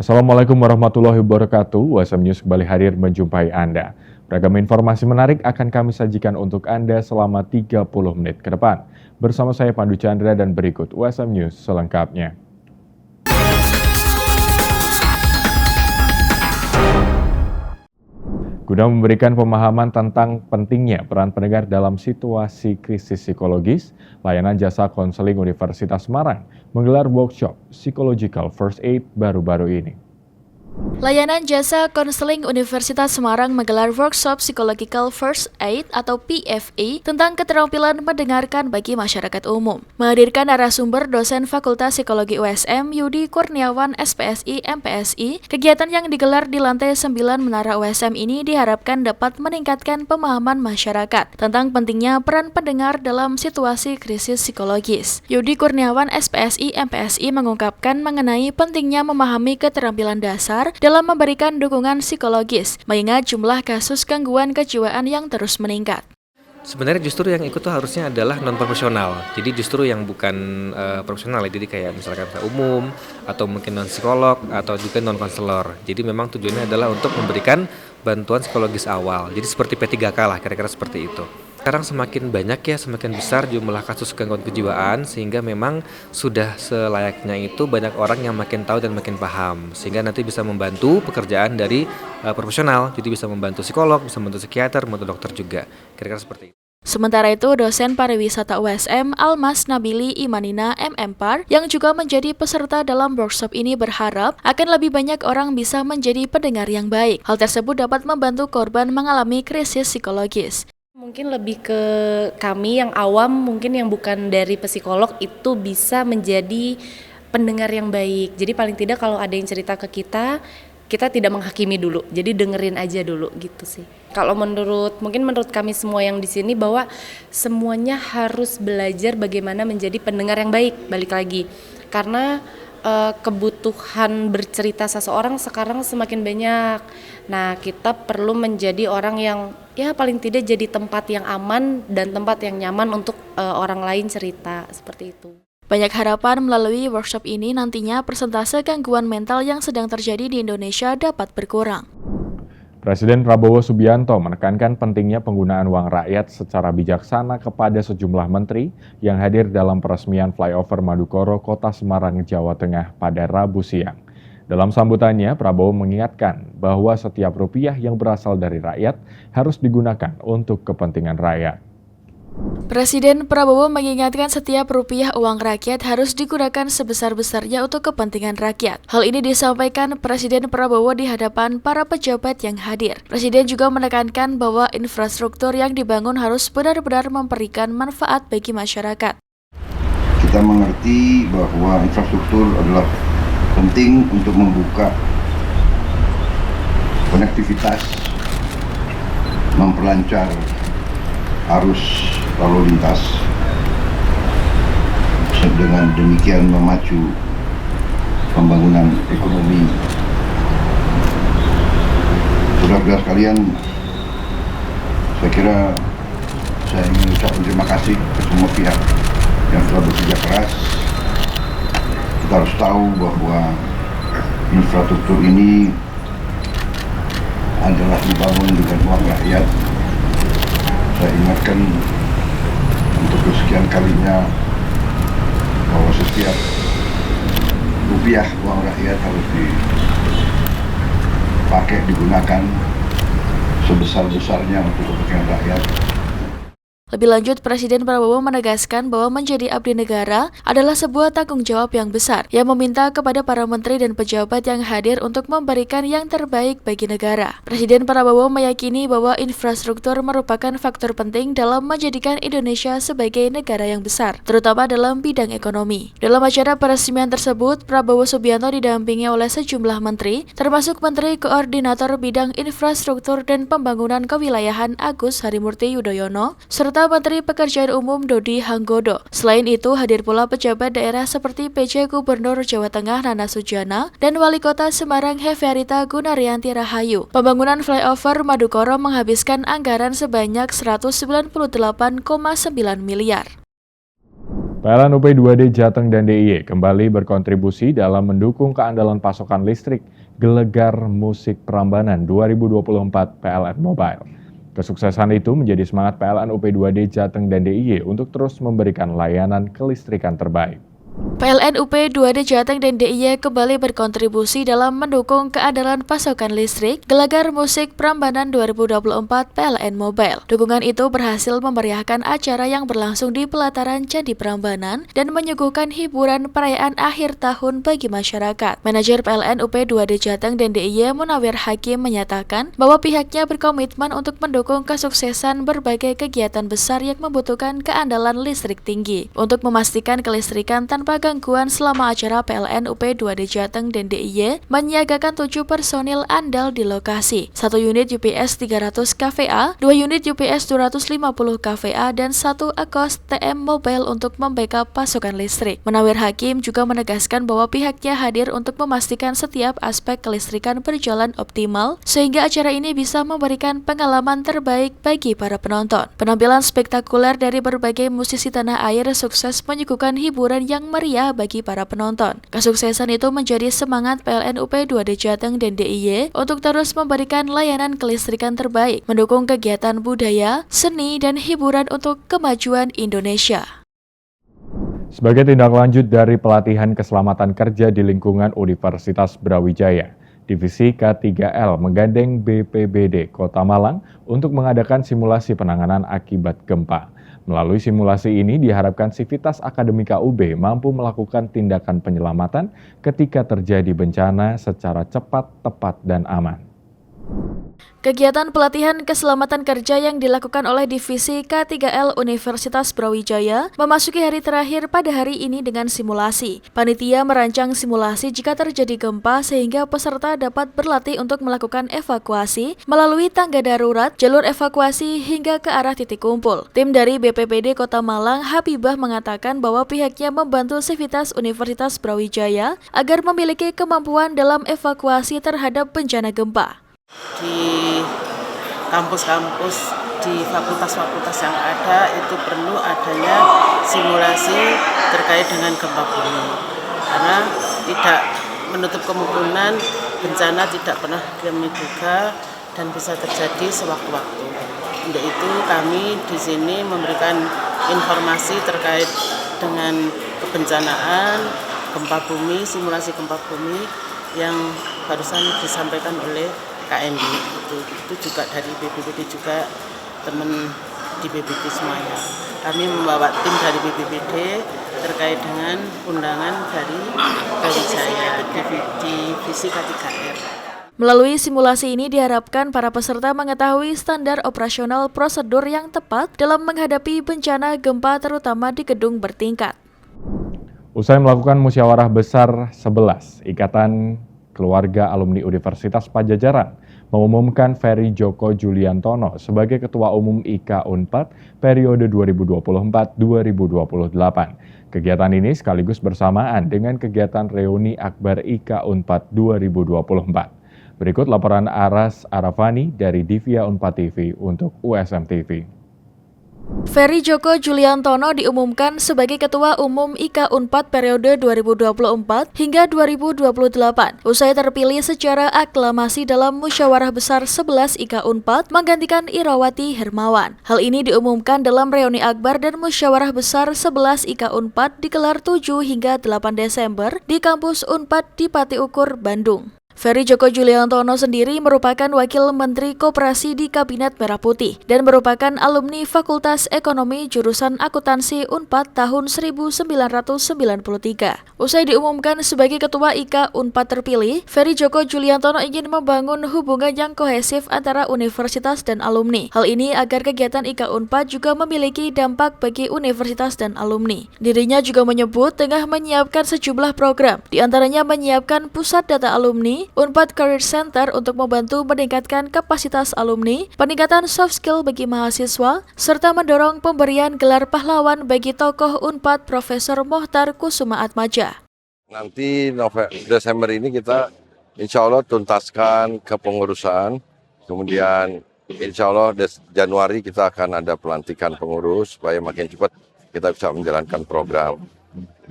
Assalamualaikum warahmatullahi wabarakatuh. USM News kembali hadir menjumpai Anda. Beragam informasi menarik akan kami sajikan untuk Anda selama 30 menit ke depan. Bersama saya Pandu Chandra dan berikut USM News selengkapnya. Guna memberikan pemahaman tentang pentingnya peran pendengar dalam situasi krisis psikologis, layanan jasa konseling Universitas Semarang menggelar workshop Psychological First Aid baru-baru ini. Layanan Jasa Konseling Universitas Semarang menggelar workshop Psychological First Aid atau PFA tentang keterampilan mendengarkan bagi masyarakat umum. Menghadirkan narasumber dosen Fakultas Psikologi USM Yudi Kurniawan SPSI MPSI, kegiatan yang digelar di lantai 9 Menara USM ini diharapkan dapat meningkatkan pemahaman masyarakat tentang pentingnya peran pendengar dalam situasi krisis psikologis. Yudi Kurniawan SPSI MPSI mengungkapkan mengenai pentingnya memahami keterampilan dasar dalam memberikan dukungan psikologis, mengingat jumlah kasus gangguan kejiwaan yang terus meningkat. Sebenarnya justru yang ikut tuh harusnya adalah non-profesional, jadi justru yang bukan profesional, jadi kayak misalkan umum, atau mungkin non-psikolog, atau juga non-konselor. Jadi memang tujuannya adalah untuk memberikan bantuan psikologis awal, jadi seperti P3K lah, kira-kira seperti itu. Sekarang semakin banyak ya, semakin besar jumlah kasus gangguan kejiwaan, sehingga memang sudah selayaknya itu banyak orang yang makin tahu dan makin paham, sehingga nanti bisa membantu pekerjaan dari profesional, jadi bisa membantu psikolog, bisa membantu psikiater, membantu dokter juga, kira-kira seperti itu. Sementara itu, dosen pariwisata USM Almas Nabili Imanina MMPAR yang juga menjadi peserta dalam workshop ini berharap akan lebih banyak orang bisa menjadi pendengar yang baik. Hal tersebut dapat membantu korban mengalami krisis psikologis. Mungkin lebih ke kami yang awam, mungkin yang bukan dari psikolog itu bisa menjadi pendengar yang baik. Jadi paling tidak kalau ada yang cerita ke kita tidak menghakimi dulu. Jadi dengerin aja dulu gitu sih. Kalau mungkin menurut kami semua yang di sini bahwa semuanya harus belajar bagaimana menjadi pendengar yang baik. Balik lagi. Karena kebutuhan bercerita seseorang sekarang semakin banyak. Nah, kita perlu menjadi orang yang ya paling tidak jadi tempat yang aman dan tempat yang nyaman untuk orang lain cerita, seperti itu. Banyak harapan melalui workshop ini nantinya persentase gangguan mental yang sedang terjadi di Indonesia dapat berkurang. Presiden Prabowo Subianto menekankan pentingnya penggunaan uang rakyat secara bijaksana kepada sejumlah menteri yang hadir dalam peresmian flyover Madukoro, Kota Semarang, Jawa Tengah pada Rabu siang. Dalam sambutannya, Prabowo mengingatkan bahwa setiap rupiah yang berasal dari rakyat harus digunakan untuk kepentingan rakyat. Presiden Prabowo mengingatkan setiap rupiah uang rakyat harus digunakan sebesar-besarnya untuk kepentingan rakyat. Hal ini disampaikan Presiden Prabowo di hadapan para pejabat yang hadir. Presiden juga menekankan bahwa infrastruktur yang dibangun harus benar-benar memberikan manfaat bagi masyarakat. Kita mengerti bahwa infrastruktur adalah penting untuk membuka konektivitas, memperlancar arus lalu lintas, dengan demikian memacu pembangunan ekonomi. Saudara-saudara sekalian, saya kira saya ingin ucapkan terima kasih ke semua pihak yang telah bekerja keras. Kita harus tahu bahwa infrastruktur ini adalah dibangun dengan uang rakyat. Saya ingatkan untuk kesekian kalinya bahwa setiap rupiah uang rakyat harus dipakai, digunakan sebesar-besarnya untuk kepentingan rakyat. Lebih lanjut, Presiden Prabowo menegaskan bahwa menjadi abdi negara adalah sebuah tanggung jawab yang besar, yang meminta kepada para menteri dan pejabat yang hadir untuk memberikan yang terbaik bagi negara. Presiden Prabowo meyakini bahwa infrastruktur merupakan faktor penting dalam menjadikan Indonesia sebagai negara yang besar, terutama dalam bidang ekonomi. Dalam acara peresmian tersebut, Prabowo Subianto didampingi oleh sejumlah menteri, termasuk Menteri Koordinator Bidang Infrastruktur dan Pembangunan Kewilayahan Agus Harimurti Yudhoyono, serta Menteri Pekerjaan Umum Dodi Hanggodo. Selain itu, hadir pula pejabat daerah seperti PJ Gubernur Jawa Tengah Nana Sujana dan Wali Kota Semarang Hefearita Gunaryanti Rahayu. Pembangunan flyover Madukoro menghabiskan anggaran sebanyak 198,9 miliar. PLN UP 2D Jateng dan DIY kembali berkontribusi dalam mendukung keandalan pasokan listrik Gelegar Musik Prambanan 2024 PLN Mobile. Kesuksesan itu menjadi semangat PLN UP 2D Jateng dan DIY untuk terus memberikan layanan kelistrikan terbaik. PLN UP 2D Jateng dan DIY kembali berkontribusi dalam mendukung keandalan pasokan listrik Gelegar Musik Prambanan 2024 PLN Mobile. Dukungan itu berhasil memeriahkan acara yang berlangsung di pelataran Candi Prambanan dan menyuguhkan hiburan perayaan akhir tahun bagi masyarakat. Manajer PLN UP 2D Jateng dan DIY Munawir Hakim menyatakan bahwa pihaknya berkomitmen untuk mendukung kesuksesan berbagai kegiatan besar yang membutuhkan keandalan listrik tinggi. Untuk memastikan kelistrikan tanpa gangguan selama acara, PLN UP 2D Jateng dan DIY menyiagakan 7 personil andal di lokasi, 1 unit UPS 300 kVA, 2 unit UPS 250 kVA, dan 1 AKOS TM Mobile untuk membackup pasokan listrik. Munawir Hakim juga menegaskan bahwa pihaknya hadir untuk memastikan setiap aspek kelistrikan berjalan optimal, sehingga acara ini bisa memberikan pengalaman terbaik bagi para penonton. Penampilan spektakuler dari berbagai musisi tanah air sukses menyuguhkan hiburan yang meriah bagi para penonton. Kesuksesan itu menjadi semangat PLN UP 2D Jateng dan DIY untuk terus memberikan layanan kelistrikan terbaik, mendukung kegiatan budaya, seni, dan hiburan untuk kemajuan Indonesia. Sebagai tindak lanjut dari pelatihan keselamatan kerja di lingkungan Universitas Brawijaya, Divisi K3L menggandeng BPBD Kota Malang untuk mengadakan simulasi penanganan akibat gempa. Melalui simulasi ini diharapkan sivitas akademika UB mampu melakukan tindakan penyelamatan ketika terjadi bencana secara cepat, tepat, dan aman. Kegiatan pelatihan keselamatan kerja yang dilakukan oleh Divisi K3L Universitas Brawijaya memasuki hari terakhir pada hari ini dengan simulasi. Panitia merancang simulasi jika terjadi gempa sehingga peserta dapat berlatih untuk melakukan evakuasi melalui tangga darurat, jalur evakuasi hingga ke arah titik kumpul. Tim dari BPBD Kota Malang, Habibah, mengatakan bahwa pihaknya membantu sivitas Universitas Brawijaya agar memiliki kemampuan dalam evakuasi terhadap bencana gempa. Di kampus-kampus, di fakultas-fakultas yang ada itu perlu adanya simulasi terkait dengan gempa bumi, karena tidak menutup kemungkinan bencana tidak pernah kami duga dan bisa terjadi sewaktu-waktu. Untuk itu kami di sini memberikan informasi terkait dengan kebencanaan gempa bumi, simulasi gempa bumi yang barusan disampaikan oleh KND. Itu juga dari BPBD juga teman di BPBD semuanya. Kami membawa tim dari BPBD terkait dengan undangan dari Brawijaya Divisi K3R. Melalui simulasi ini diharapkan para peserta mengetahui standar operasional prosedur yang tepat dalam menghadapi bencana gempa terutama di gedung bertingkat. Usai melakukan musyawarah besar 11, Ikatan Keluarga Alumni Universitas Padjadjaran mengumumkan Ferry Joko Juliantono sebagai Ketua Umum IKA Unpad periode 2024-2028. Kegiatan ini sekaligus bersamaan dengan kegiatan reuni Akbar IKA Unpad 2024. Berikut laporan Aras Arafani dari Divia Unpad TV untuk USM TV. Ferry Joko Juliantono diumumkan sebagai Ketua Umum IKA Unpad periode 2024 hingga 2028. Usai terpilih secara aklamasi dalam musyawarah besar 11 IKA Unpad menggantikan Irawati Hermawan. Hal ini diumumkan dalam reuni akbar dan musyawarah besar 11 IKA Unpad digelar 7 hingga 8 Desember di kampus Unpad di Pati Ukur, Bandung. Ferry Joko Juliantono sendiri merupakan Wakil Menteri Koperasi di Kabinet Merah Putih dan merupakan alumni Fakultas Ekonomi jurusan Akuntansi Unpad tahun 1993. Usai diumumkan sebagai Ketua IKA Unpad terpilih, Ferry Joko Juliantono ingin membangun hubungan yang kohesif antara universitas dan alumni. Hal ini agar kegiatan IKA Unpad juga memiliki dampak bagi universitas dan alumni. Dirinya juga menyebut tengah menyiapkan sejumlah program, diantaranya menyiapkan pusat data alumni, Unpad Career Center untuk membantu meningkatkan kapasitas alumni, peningkatan soft skill bagi mahasiswa, serta mendorong pemberian gelar pahlawan bagi tokoh Unpad Profesor Mohtar Kusumaatmadja. Nanti Desember ini kita insya Allah tuntaskan kepengurusan, kemudian insya Allah Januari kita akan ada pelantikan pengurus supaya makin cepat kita bisa menjalankan program.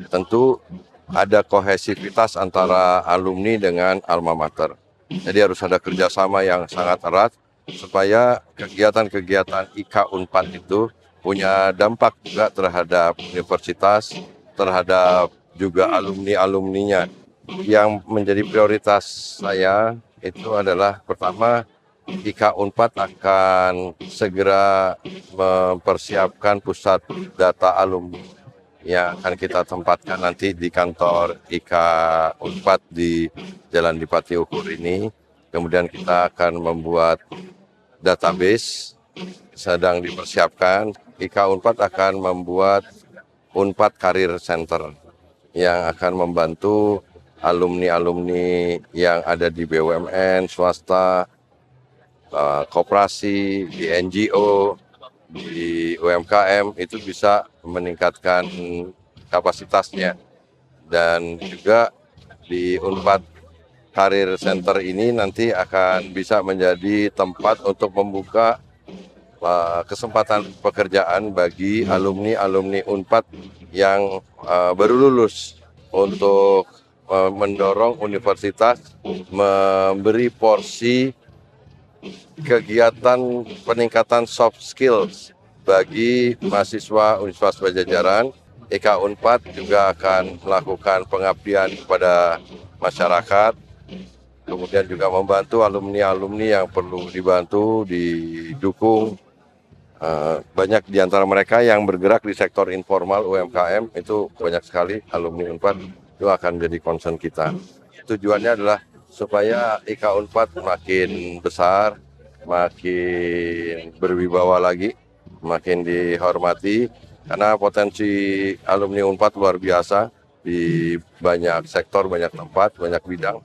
Tentu ada kohesivitas antara alumni dengan alma mater. Jadi harus ada kerjasama yang sangat erat supaya kegiatan-kegiatan IKA Unpad itu punya dampak juga terhadap universitas, terhadap juga alumni-alumninya. Yang menjadi prioritas saya itu adalah pertama, IKA Unpad akan segera mempersiapkan pusat data alumni yang akan kita tempatkan nanti di kantor IKA Unpad di Jalan Dipati Ukur ini. Kemudian kita akan membuat database, sedang dipersiapkan. IKA Unpad akan membuat Unpad Career Center yang akan membantu alumni-alumni yang ada di BUMN, swasta, koperasi, di NGO, di UMKM itu bisa meningkatkan kapasitasnya. Dan juga di Unpad Career Center ini nanti akan bisa menjadi tempat untuk membuka kesempatan pekerjaan bagi alumni-alumni Unpad yang baru lulus untuk mendorong universitas memberi porsi kegiatan peningkatan soft skills bagi mahasiswa Universitas Padjadjaran. IKA Unpad juga akan melakukan pengabdian kepada masyarakat, kemudian juga membantu alumni-alumni yang perlu dibantu, didukung. Banyak di antara mereka yang bergerak di sektor informal UMKM, itu banyak sekali alumni Unpad, itu akan menjadi concern kita. Tujuannya adalah supaya IKA Unpad makin besar, makin berwibawa lagi, makin dihormati, karena potensi alumni Unpad luar biasa di banyak sektor, banyak tempat, banyak bidang,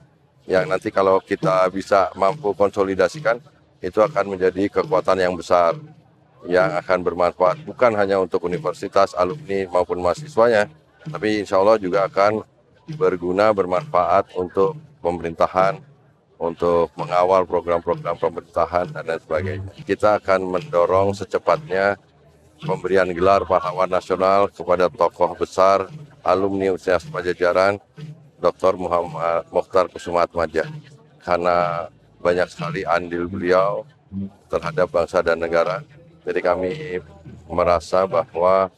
yang nanti kalau kita bisa mampu konsolidasikan, itu akan menjadi kekuatan yang besar, yang akan bermanfaat bukan hanya untuk universitas, alumni maupun mahasiswanya, tapi insya Allah juga akan berguna, bermanfaat untuk pemerintahan, untuk mengawal program-program pemerintahan dan lain sebagainya. Kita akan mendorong secepatnya pemberian gelar pahlawan nasional kepada tokoh besar alumni Universitas Padjadjaran, Dr. Muhammad Mokhtar Kusumaatmadja, karena banyak sekali andil beliau terhadap bangsa dan negara. Jadi kami merasa bahwa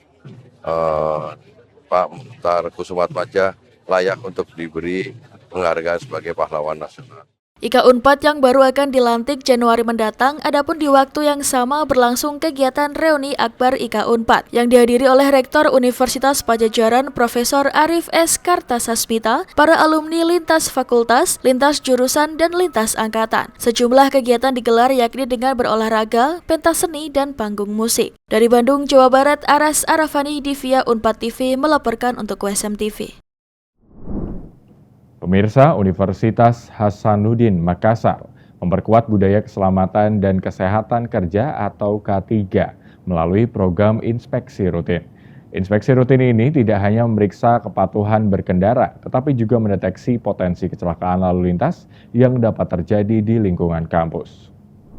Pak Mokhtar Kusumaatmadja layak untuk diberi penghargaan sebagai pahlawan nasional. IKA Unpad yang baru akan dilantik Januari mendatang, adapun di waktu yang sama berlangsung kegiatan reuni Akbar IKA Unpad yang dihadiri oleh Rektor Universitas Padjadjaran Profesor Arif S. Kartasasmita, para alumni lintas fakultas, lintas jurusan, dan lintas angkatan. Sejumlah kegiatan digelar yakni dengan berolahraga, pentas seni, dan panggung musik. Dari Bandung, Jawa Barat, Aras Arafani di via Unpad TV melaporkan untuk WSM TV. Pemirsa, Universitas Hasanuddin Makassar memperkuat budaya keselamatan dan kesehatan kerja atau K3 melalui program inspeksi rutin. Inspeksi rutin ini tidak hanya memeriksa kepatuhan berkendara, tetapi juga mendeteksi potensi kecelakaan lalu lintas yang dapat terjadi di lingkungan kampus.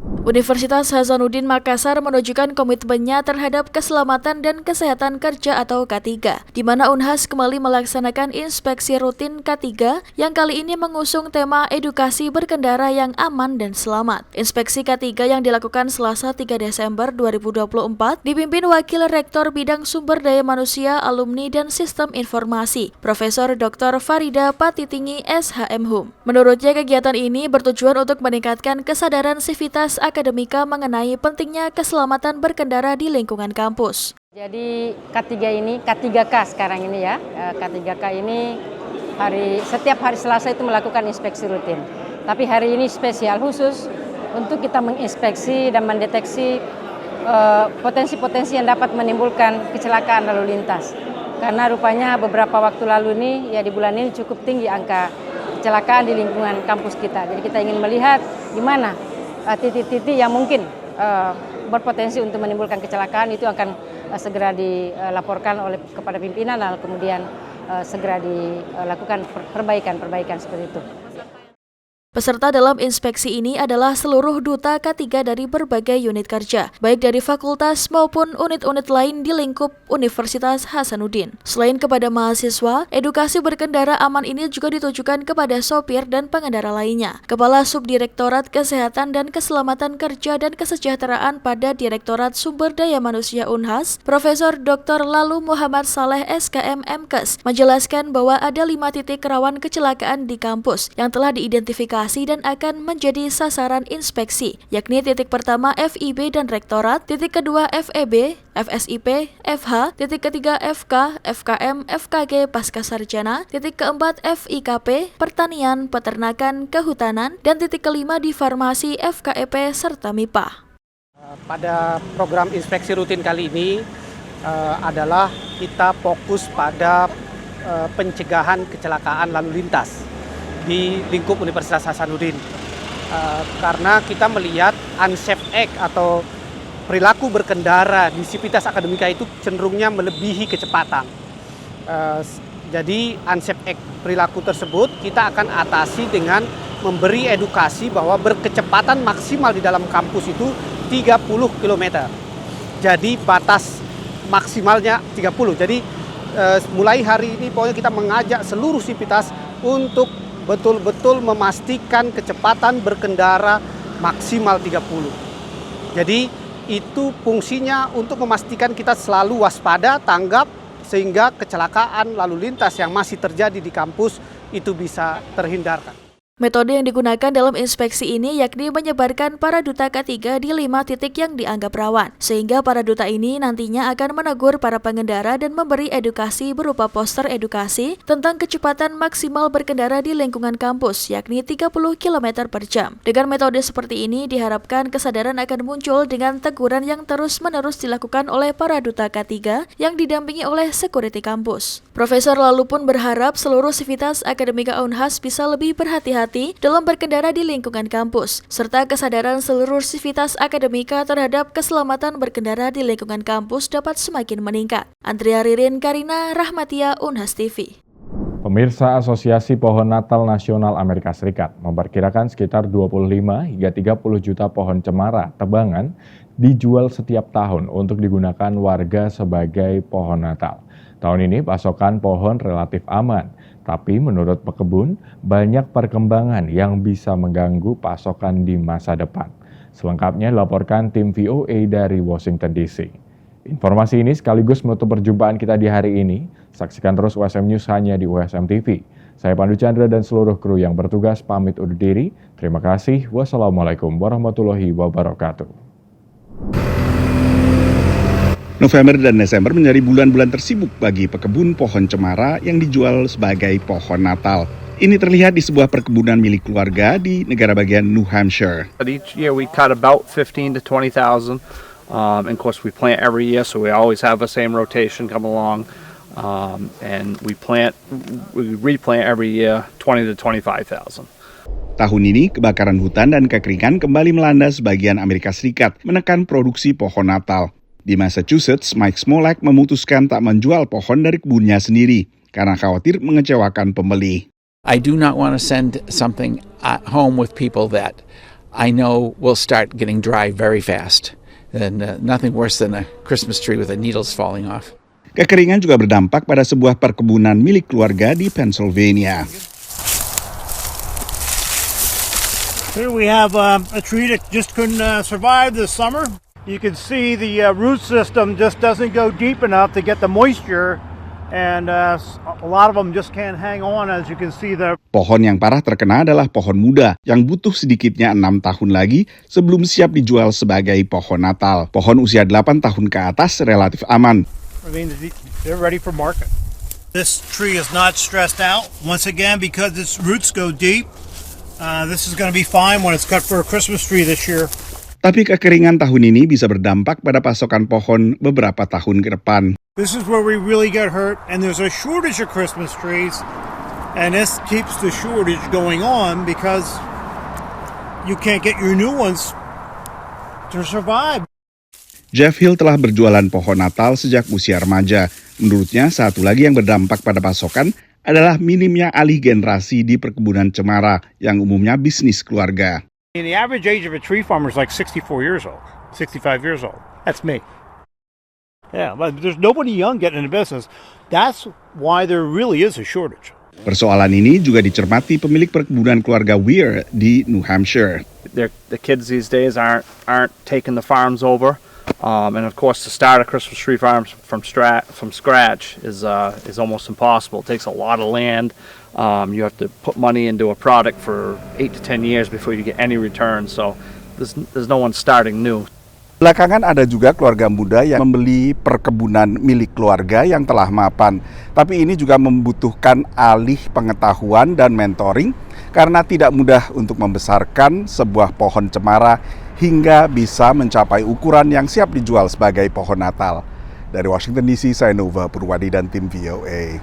Universitas Hasanuddin Makassar menunjukkan komitmennya terhadap keselamatan dan kesehatan kerja atau K3, di mana Unhas kembali melaksanakan inspeksi rutin K3 yang kali ini mengusung tema edukasi berkendara yang aman dan selamat. Inspeksi K3 yang dilakukan Selasa 3 Desember 2024 dipimpin Wakil Rektor Bidang Sumber Daya Manusia, Alumni, dan Sistem Informasi, Profesor Dr. Farida Patitingi SHM-Hum. Menurutnya kegiatan ini bertujuan untuk meningkatkan kesadaran sivitas akademika mengenai pentingnya keselamatan berkendara di lingkungan kampus. Jadi K3 ini, K3K sekarang ini ya, K3K ini setiap hari Selasa itu melakukan inspeksi rutin. Tapi hari ini spesial khusus untuk kita menginspeksi dan mendeteksi potensi-potensi yang dapat menimbulkan kecelakaan lalu lintas. Karena rupanya beberapa waktu lalu ini, ya di bulan ini cukup tinggi angka kecelakaan di lingkungan kampus kita. Jadi kita ingin melihat di mana titik-titik yang mungkin berpotensi untuk menimbulkan kecelakaan, itu akan segera dilaporkan kepada pimpinan, lalu kemudian segera dilakukan perbaikan seperti itu. Peserta dalam inspeksi ini adalah seluruh duta K3 dari berbagai unit kerja, baik dari fakultas maupun unit-unit lain di lingkup Universitas Hasanuddin. Selain kepada mahasiswa, edukasi berkendara aman ini juga ditujukan kepada sopir dan pengendara lainnya. Kepala Subdirektorat Kesehatan dan Keselamatan Kerja dan Kesejahteraan pada Direktorat Sumber Daya Manusia Unhas, Profesor Dr. Lalu Muhammad Saleh SKM MKes, menjelaskan bahwa ada 5 titik rawan kecelakaan di kampus yang telah diidentifikasi dan akan menjadi sasaran inspeksi, yakni titik pertama FIB dan Rektorat, titik kedua FEB, FSIP, FH, titik ketiga FK, FKM, FKG Pascasarjana, titik keempat FIKP, Pertanian, Peternakan, Kehutanan, dan titik kelima di Farmasi, FKEP, serta MIPA. Pada program inspeksi rutin kali ini adalah kita fokus pada pencegahan kecelakaan lalu lintas di lingkup Universitas Hasanuddin, karena kita melihat unsafe act atau perilaku berkendara di Sivitas Akademika itu cenderungnya melebihi kecepatan. Jadi unsafe act perilaku tersebut kita akan atasi dengan memberi edukasi bahwa berkecepatan maksimal di dalam kampus itu 30 km. Jadi batas maksimalnya 30. Jadi mulai hari ini pokoknya kita mengajak seluruh Sivitas untuk betul-betul memastikan kecepatan berkendara maksimal 30. Jadi itu fungsinya untuk memastikan kita selalu waspada, tanggap, sehingga kecelakaan lalu lintas yang masih terjadi di kampus itu bisa terhindarkan. Metode yang digunakan dalam inspeksi ini yakni menyebarkan para duta K3 di 5 titik yang dianggap rawan, sehingga para duta ini nantinya akan menegur para pengendara dan memberi edukasi berupa poster edukasi tentang kecepatan maksimal berkendara di lingkungan kampus, yakni 30 km per jam. Dengan metode seperti ini diharapkan kesadaran akan muncul dengan teguran yang terus-menerus dilakukan oleh para duta K3 yang didampingi oleh security kampus. Profesor Lalu pun berharap seluruh Sivitas Akademika Unhas bisa lebih berhati-hati dalam berkendara di lingkungan kampus, serta kesadaran seluruh Sivitas Akademika terhadap keselamatan berkendara di lingkungan kampus dapat semakin meningkat. Andrea Ririn, Karina Rahmatia, Unhas TV. Pemirsa Asosiasi Pohon Natal Nasional Amerika Serikat memperkirakan sekitar 25 hingga 30 juta pohon cemara tebangan dijual setiap tahun untuk digunakan warga sebagai pohon Natal. Tahun ini pasokan pohon relatif aman, tapi menurut pekebun banyak perkembangan yang bisa mengganggu pasokan di masa depan. Selengkapnya dilaporkan tim VOA dari Washington DC. Informasi ini sekaligus menutup perjumpaan kita di hari ini. Saksikan terus USM News hanya di USM TV. Saya Pandu Chandra dan seluruh kru yang bertugas pamit undur diri. Terima kasih. Wassalamualaikum warahmatullahi wabarakatuh. November dan Desember menjadi bulan-bulan tersibuk bagi pekebun pohon cemara yang dijual sebagai pohon Natal. Ini terlihat di sebuah perkebunan milik keluarga di negara bagian New Hampshire. Each year we cut about 15 to 20,000. And of course we plant every year, so we always have the same rotation come along. And we replant every year 20 to 25,000. Tahun ini, kebakaran hutan dan kekeringan kembali melanda sebagian Amerika Serikat, menekan produksi pohon Natal. Di Massachusetts, Mike Smolak memutuskan tak menjual pohon dari kebunnya sendiri karena khawatir mengecewakan pembeli. I do not want to send something at home with people that I know will start getting dry very fast. And nothing worse than a Christmas tree with the needles falling off. Kekeringan juga berdampak pada sebuah perkebunan milik keluarga di Pennsylvania. Here we have a tree that just couldn't survive this summer. You can see the root system just doesn't go deep enough to get the moisture, and a lot of them just can't hang on, as you can see there. Pohon yang parah terkena adalah pohon muda yang butuh sedikitnya 6 tahun lagi sebelum siap dijual sebagai pohon Natal. Pohon usia 8 tahun ke atas relatif aman. I mean, they're ready for market. This tree is not stressed out, once again, because its roots go deep. This is going to be fine when it's cut for a Christmas tree this year. Tapi kekeringan tahun ini bisa berdampak pada pasokan pohon beberapa tahun ke depan. This is where we really get hurt, and there's a shortage of Christmas trees, and this keeps the shortage going on because you can't get your new ones to survive. Jeff Hill telah berjualan pohon Natal sejak usia remaja. Menurutnya, satu lagi yang berdampak pada pasokan adalah minimnya alih generasi di perkebunan cemara yang umumnya bisnis keluarga. The average age of a tree farmer is like 64 years old, 65 years old. That's me. Yeah, but there's nobody young getting into business. That's why there really is a shortage. Persoalan ini juga dicermati pemilik perkebunan keluarga Weir di New Hampshire. The kids these days aren't taking the farms over. And of course, to start a Christmas tree farm from scratch is almost impossible. It takes a lot of land. You have to put money into a product for 8 to 10 years before you get any return. So there's no one starting new. Belakangan ada juga keluarga muda yang membeli perkebunan milik keluarga yang telah mapan. Tapi ini juga membutuhkan alih pengetahuan dan mentoring karena tidak mudah untuk membesarkan sebuah pohon cemara hingga bisa mencapai ukuran yang siap dijual sebagai pohon Natal. Dari Washington DC, saya Nova Purwadi dan tim VOA.